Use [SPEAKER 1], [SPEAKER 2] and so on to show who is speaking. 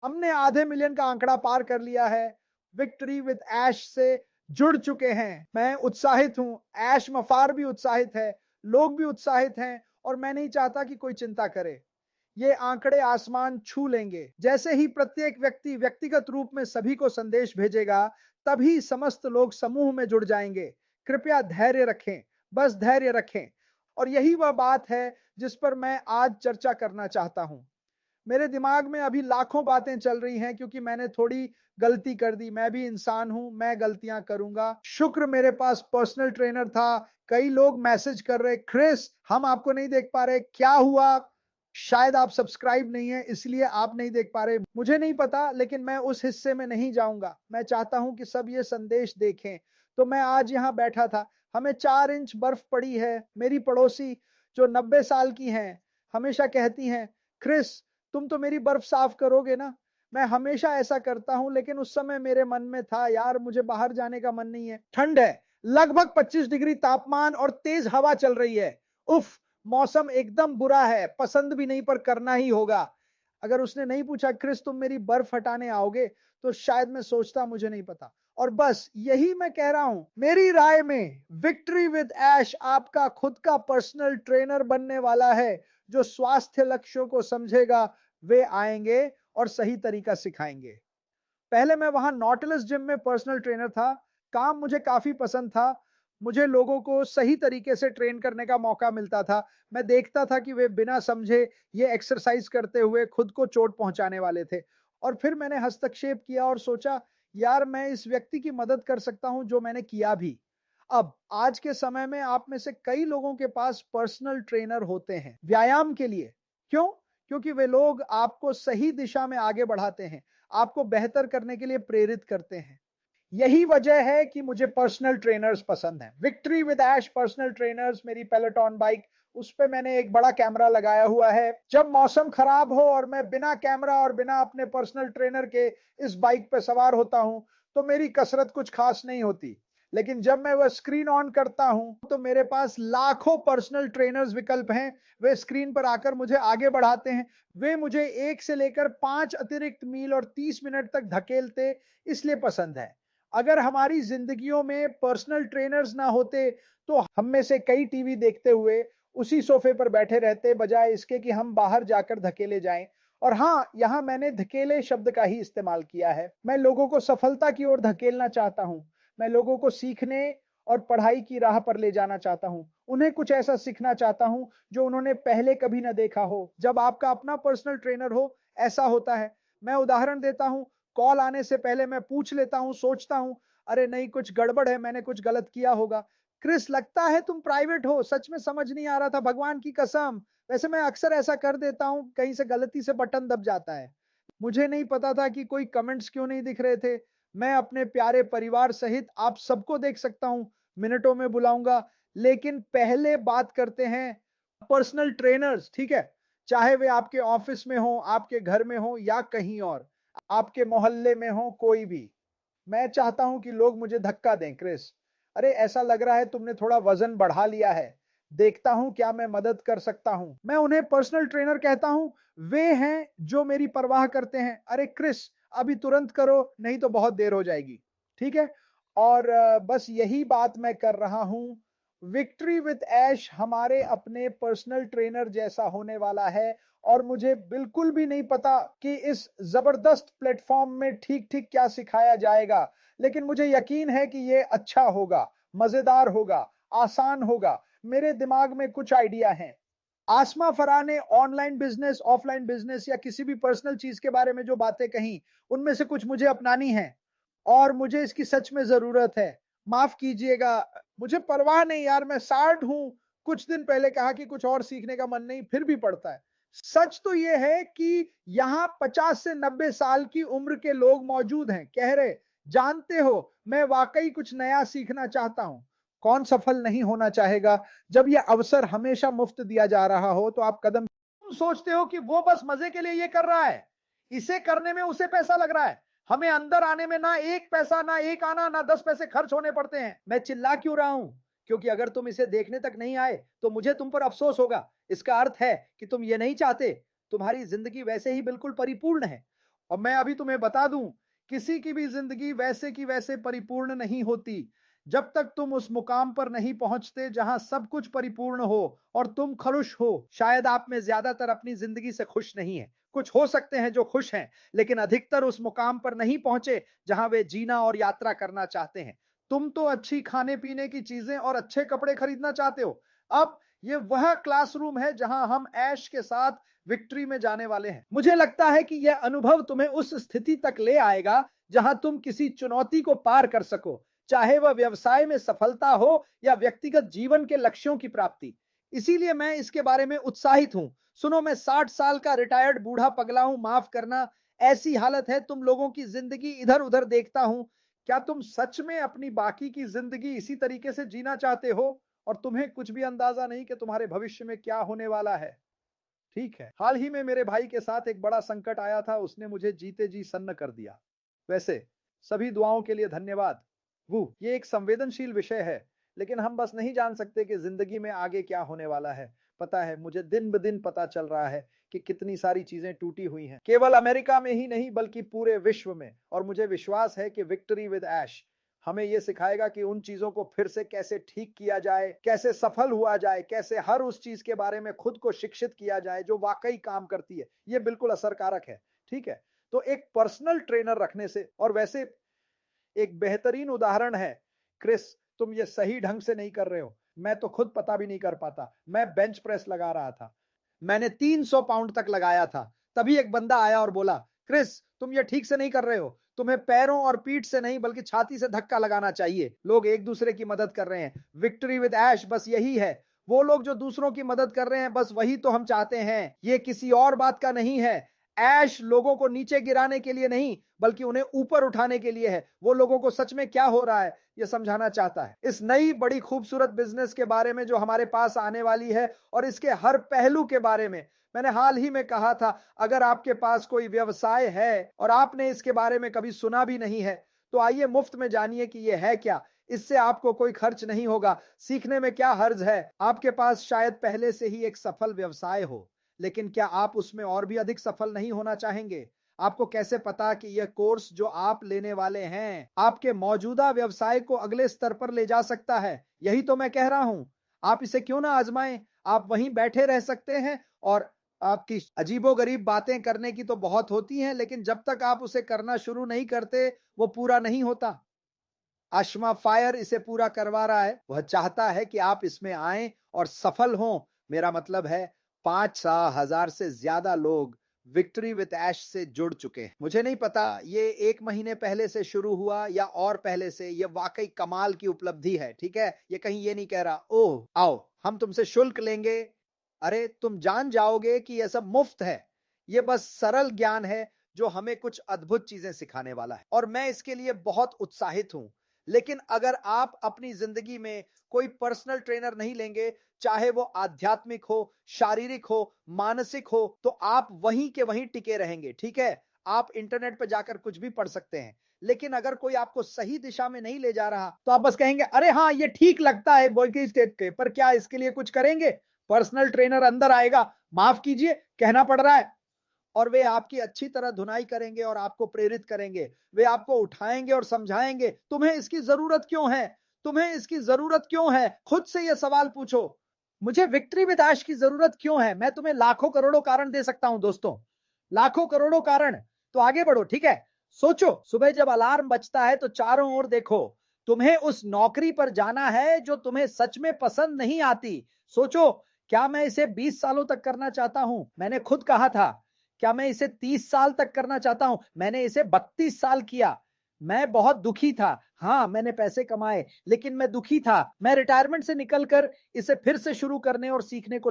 [SPEAKER 1] हमने आधे मिलियन का आंकड़ा पार कर लिया है। विक्ट्री विद ऐश से जुड़ चुके हैं। मैं उत्साहित हूं, ऐश मफार भी उत्साहित है, लोग भी उत्साहित हैं और मैं नहीं चाहता कि कोई चिंता करे। ये आंकड़े आसमान छू लेंगे। जैसे ही प्रत्येक व्यक्ति व्यक्तिगत रूप में सभी को संदेश भेजेगा, तभी समस्त लोग समूह में जुड़ जाएंगे। कृपया धैर्य रखें, बस धैर्य रखें। और यही वह बात है जिस पर मैं आज चर्चा करना चाहता हूं। मेरे दिमाग में अभी लाखों बातें चल रही हैं क्योंकि मैंने थोड़ी गलती कर दी। मैं भी इंसान हूं, मैं गलतियां करूंगा। शुक्र मेरे पास पर्सनल ट्रेनर था। कई लोग मैसेज कर रहे, क्रिस हम आपको नहीं देख पा रहे, क्या हुआ? शायद आप सब्सक्राइब नहीं है इसलिए आप नहीं देख पा रहे। मुझे नहीं पता, लेकिन मैं उस हिस्से में नहीं जाऊंगा। मैं चाहता हूं कि सब ये संदेश देखें। तो मैं आज यहां बैठा था। हमें 4 इंच बर्फ पड़ी है। मेरी पड़ोसी जो 90 साल की हैं हमेशा कहती हैं, क्रिस तुम तो मेरी बर्फ साफ करोगे ना? मैं हमेशा ऐसा करता हूं, लेकिन उस समय मेरे मन में था, यार मुझे बाहर जाने का मन नहीं है। ठंड है, लगभग 25 डिग्री तापमान और तेज हवा चल रही है। उफ, मौसम एकदम बुरा है। पसंद भी नहीं पर करना ही होगा। अगर उसने नहीं पूछा, क्रिस तुम मेरी बर्फ हटाने आओगे, तो शायद मैं सोचता मुझे नहीं पता। और बस यही मैं कह रहा हूं। मेरी राय में विक्ट्री विद ऐश आपका खुद का पर्सनल ट्रेनर बनने वाला है। जो स्वास्थ्य लक्ष्यों को समझेगा, वे आएंगे और सही तरीका सिखाएंगे। पहले मैं वहां नॉटिलस जिम में पर्सनल ट्रेनर था। काम मुझे काफी पसंद था। मुझे लोगों को सही तरीके से ट्रेन करने का मौका मिलता था। मैं देखता था कि वे बिना समझे ये एक्सरसाइज करते हुए खुद को चोट पहुंचाने वाले थे। और फिर मैंने हस्तक्षेप किया और सोचा, यार मैं इस व्यक्ति की मदद कर सकता हूं, जो मैंने किया भी। अब आज के समय में आप में से कई लोगों के पास पर्सनल ट्रेनर होते हैं व्यायाम के लिए। क्यों? क्योंकि वे लोग आपको सही दिशा में आगे बढ़ाते हैं, आपको बेहतर करने के लिए प्रेरित करते हैं। यही वजह है कि मुझे पर्सनल ट्रेनर्स पसंद हैं। Victory with Ash personal trainers, मेरी पेलोटॉन बाइक, उस पे मैंने एक बड़ा कैमरा लगाया हुआ है। जब मौसम खराब हो और मैं बिना कैमरा और बिना अपने पर्सनल ट्रेनर के इस बाइक पे सवार होता हूं, तो मेरी कसरत कुछ खास नहीं होती। लेकिन जब मैं वह स्क्रीन ऑन करता हूं, तो मेरे पास लाखों पर्सनल ट्रेनर्स विकल्प हैं। वे स्क्रीन पर आकर मुझे आगे बढ़ाते हैं। वे मुझे 1 से लेकर 5 अतिरिक्त मील और 30 मिनट तक धकेलते, इसलिए पसंद है। अगर हमारी जिंदगियों में पर्सनल ट्रेनर्स ना होते, तो हम में से कई टीवी देखते हुए उसी सोफे पर बैठे रहते, बजाय इसके कि हम बाहर जाकर धकेले जाएं। और हाँ, यहां मैंने धकेले शब्द का ही इस्तेमाल किया है। मैं लोगों को सफलता की ओर धकेलना चाहता हूं। मैं लोगों को सीखने और पढ़ाई की राह पर ले जाना चाहता हूं। उन्हें कुछ ऐसा सीखना चाहता हूं जो उन्होंने पहले कभी ना देखा हो। जब आपका अपना पर्सनल ट्रेनर हो, ऐसा होता है। मैं उदाहरण देता हूं। कॉल आने से पहले मैं पूछ लेता हूं, सोचता हूं, अरे नहीं कुछ गड़बड़ है, मैंने कुछ गलत किया होगा। क्रिस लगता है तुम प्राइवेट हो, सच में समझ नहीं आ रहा था, भगवान की कसम। वैसे मैं अक्सर ऐसा कर देता हूं, कहीं से गलती से बटन दब जाता है। मुझे नहीं पता था कि कोई कमेंट्स क्यों नहीं दिख रहे थे। मैं अपने प्यारे परिवार सहित आप सबको देख सकता हूं। मिनटों में बुलाऊंगा। लेकिन पहले बात करते हैं पर्सनल ट्रेनर्स, ठीक है? चाहे वे आपके ऑफिस में हो, आपके घर में हो या कहीं और, आपके मोहल्ले में हो, कोई भी। मैं चाहता हूं कि लोग मुझे धक्का दें, क्रिस अरे ऐसा लग रहा है तुमने थोड़ा वजन बढ़ा लिया है। देखता हूं क्या मैं मदद कर सकता हूं। मैं उन्हें पर्सनल ट्रेनर कहता हूं। वे हैं जो मेरी परवाह करते हैं। अरे क्रिस अभी तुरंत करो, नहीं तो बहुत देर हो जाएगी। ठीक है? और बस यही बात मैं कर रहा हूं। विक्ट्री विद ऐश हमारे अपने पर्सनल ट्रेनर जैसा होने वाला है। और मुझे बिल्कुल भी नहीं पता कि इस जबरदस्त प्लेटफॉर्म में ठीक ठीक क्या सिखाया जाएगा, लेकिन मुझे यकीन है कि ये अच्छा होगा, मजेदार होगा, आसान होगा। मेरे दिमाग में कुछ आइडिया हैं। आसमा फराह ने ऑनलाइन बिजनेस, ऑफलाइन बिजनेस या किसी भी पर्सनल चीज के बारे में जो बातें कही, उनमें से कुछ मुझे अपनानी है। और मुझे इसकी सच में जरूरत है। माफ कीजिएगा, मुझे परवाह नहीं यार, मैं 60 हूं। कुछ दिन पहले कहा कि कुछ और सीखने का मन नहीं, फिर भी पड़ता है। सच तो यह है कि यहां 50 से 90 साल की उम्र के लोग मौजूद हैं, कह रहे, जानते हो मैं वाकई कुछ नया सीखना चाहता हूं। कौन सफल नहीं होना चाहेगा? जब यह अवसर हमेशा मुफ्त दिया जा रहा हो, तो आप कदम तुम सोचते हो कि वो बस मजे के लिए ये कर रहा है, इसे करने में उसे पैसा लग रहा है। हमें अंदर आने में ना एक पैसा, ना एक आना, ना 10 पैसे खर्च होने पड़ते हैं। मैं चिल्ला क्यों रहा हूं? क्योंकि अगर तुम इसे देखने तक नहीं आए, तो मुझे तुम पर अफसोस होगा। इसका अर्थ है कि तुम ये नहीं चाहते। तुम्हारी जिंदगी वैसे ही बिल्कुल परिपूर्ण है। और मैं अभी तुम्हें बता दूं, किसी की भी जिंदगी वैसे की वैसे परिपूर्ण नहीं होती जब तक तुम उस मुकाम पर नहीं पहुंचते जहां सब कुछ परिपूर्ण हो और तुम खुश हो। शायद आप में ज्यादातर अपनी जिंदगी से खुश नहीं है, कुछ हो सकते हैं जो खुश हैं, लेकिन अधिकतर उस मुकाम पर नहीं पहुंचे जहां वे जीना और यात्रा करना चाहते हैं। तुम तो अच्छी खाने पीने की चीजें और अच्छे कपड़े खरीदना चाहते हो। अब ये वह क्लासरूम है जहां हम ऐश के साथ विक्ट्री में जाने वाले हैं। मुझे लगता है कि यह अनुभव तुम्हें उस स्थिति तक ले आएगा जहां तुम किसी चुनौती को पार कर सको, चाहे वह व्यवसाय में सफलता हो या व्यक्तिगत जीवन के लक्ष्यों की प्राप्ति। इसीलिए मैं इसके बारे में उत्साहित हूं। सुनो, मैं 60 साल का रिटायर्ड बूढ़ा पगला हूं, माफ करना, ऐसी हालत है तुम लोगों की जिंदगी इधर उधर देखता हूं। क्या तुम सच में अपनी बाकी की जिंदगी इसी तरीके से जीना चाहते हो और तुम्हें कुछ भी अंदाजा नहीं कि तुम्हारे भविष्य में क्या होने वाला है? ठीक है, हाल ही में मेरे भाई के साथ एक बड़ा संकट आया था, उसने मुझे जीते जी सन्न कर दिया। वैसे सभी दुआओं के लिए धन्यवाद। वो ये एक संवेदनशील विषय है, लेकिन हम बस नहीं जान सकते कि जिंदगी में आगे क्या होने वाला है। पता है, मुझे दिन ब दिन पता चल रहा है कि कितनी सारी चीजें टूटी हुई हैं, केवल अमेरिका में ही नहीं बल्कि पूरे विश्व में। और मुझे विश्वास है कि विक्ट्री विद ऐश हमें यह सिखाएगा कि उन चीजों को फिर से कैसे ठीक किया जाए, कैसे सफल हुआ जाए, कैसे हर उस चीज के बारे में खुद को शिक्षित किया जाए जो वाकई काम करती है। यह बिल्कुल असरकारक है। ठीक है, तो एक पर्सनल ट्रेनर रखने से, और वैसे एक बेहतरीन उदाहरण है क्रिस, तुम ये सही ढंग से नहीं कर रहे हो। मैं तो खुद पता भी नहीं कर पाता। मैं बेंच प्रेस लगा रहा था, मैंने 300 पाउंड तक लगाया था। तभी एक बंदा आया और बोला, क्रिस तुम ये ठीक से नहीं कर रहे हो, तुम्हें पैरों और पीठ से नहीं बल्कि छाती से धक्का लगाना चाहिए। लोग एक दूसरे की मदद कर रहे हैं। विक्ट्री विद ऐश बस यही है। वो लोग जो दूसरों की मदद कर रहे हैं, बस वही तो हम चाहते हैं। ये किसी और बात का नहीं है। ऐश लोगों को नीचे गिराने के लिए नहीं बल्कि उन्हें ऊपर उठाने के लिए है। वो लोगों को सच में क्या हो रहा है ये समझाना चाहता है। इस नई बड़ी खूबसूरत बिजनेस के बारे में जो हमारे पास आने वाली है और इसके हर पहलू के बारे में मैंने हाल ही में कहा था, अगर आपके पास कोई व्यवसाय है और आपने इसके बारे में कभी सुना भी नहीं है, तो आइए मुफ्त में जानिए कि यह है क्या। इससे आपको कोई खर्च नहीं होगा। सीखने में क्या हर्ज है? आपके पास शायद पहले से ही एक सफल व्यवसाय हो, लेकिन क्या आप उसमें और भी अधिक सफल नहीं होना चाहेंगे? आपको कैसे पता कि यह कोर्स जो आप लेने वाले हैं आपके मौजूदा व्यवसाय को अगले स्तर पर ले जा सकता है? यही तो मैं कह रहा हूं। आप इसे क्यों ना आजमाएं? आप वहीं बैठे रह सकते हैं और आपकी अजीबोगरीब बातें करने की तो बहुत होती हैं, लेकिन जब तक आप उसे करना शुरू नहीं करते वो पूरा नहीं होता। आशमा फायर इसे पूरा करवा रहा है। वह चाहता है कि आप इसमें आएं और सफल हों। मेरा मतलब है 5,000 से ज्यादा लोग विक्ट्री विद ऐश से जुड़ चुके हैं। मुझे नहीं पता ये 1 महीने पहले से शुरू हुआ या और पहले से। ये वाकई कमाल की उपलब्धि है। ठीक है, ये कहीं ये नहीं कह रहा ओह आओ हम तुमसे शुल्क लेंगे। अरे तुम जान जाओगे कि यह सब मुफ्त है। ये बस सरल ज्ञान है जो हमें कुछ अद्भुत चीजें सिखाने वाला है, और मैं इसके लिए बहुत उत्साहित हूं। लेकिन अगर आप अपनी जिंदगी में कोई पर्सनल ट्रेनर नहीं लेंगे, चाहे वो आध्यात्मिक हो, शारीरिक हो, मानसिक हो, तो आप वहीं के वहीं टिके रहेंगे। ठीक है, आप इंटरनेट पर जाकर कुछ भी पढ़ सकते हैं, लेकिन अगर कोई आपको सही दिशा में नहीं ले जा रहा तो आप बस कहेंगे अरे हाँ ये ठीक लगता है बोल्की स्टेट के, पर क्या इसके लिए कुछ करेंगे? पर्सनल ट्रेनर अंदर आएगा, माफ कीजिए कहना पड़ रहा है, और वे आपकी अच्छी तरह धुनाई करेंगे और आपको प्रेरित करेंगे। वे आपको उठाएंगे और समझाएंगे तुम्हें इसकी जरूरत क्यों है। तुम्हें इसकी जरूरत क्यों है? खुद से यह सवाल पूछो, मुझे विक्ट्री विद ऐश की जरूरत क्यों है? मैं तुम्हें लाखों करोड़ों कारण दे सकता हूं दोस्तों, लाखों करोड़ों कारण। तो आगे बढ़ो। ठीक है, सोचो, सुबह जब अलार्म बजता है तो चारों ओर देखो। तुम्हें उस नौकरी पर जाना है जो तुम्हें सच में पसंद नहीं आती। सोचो, क्या मैं इसे 20 सालों तक करना चाहता हूं? मैंने खुद कहा था। क्या मैं इसे 30 साल तक करना चाहता हूं? मैंने इसे 32 साल किया। मैं बहुत दुखी था। हाँ, मैंने पैसे कमाए, लेकिन मैं दुखी था। मैं रिटायरमेंट से निकलकर इसे फिर से शुरू करने और सीखने को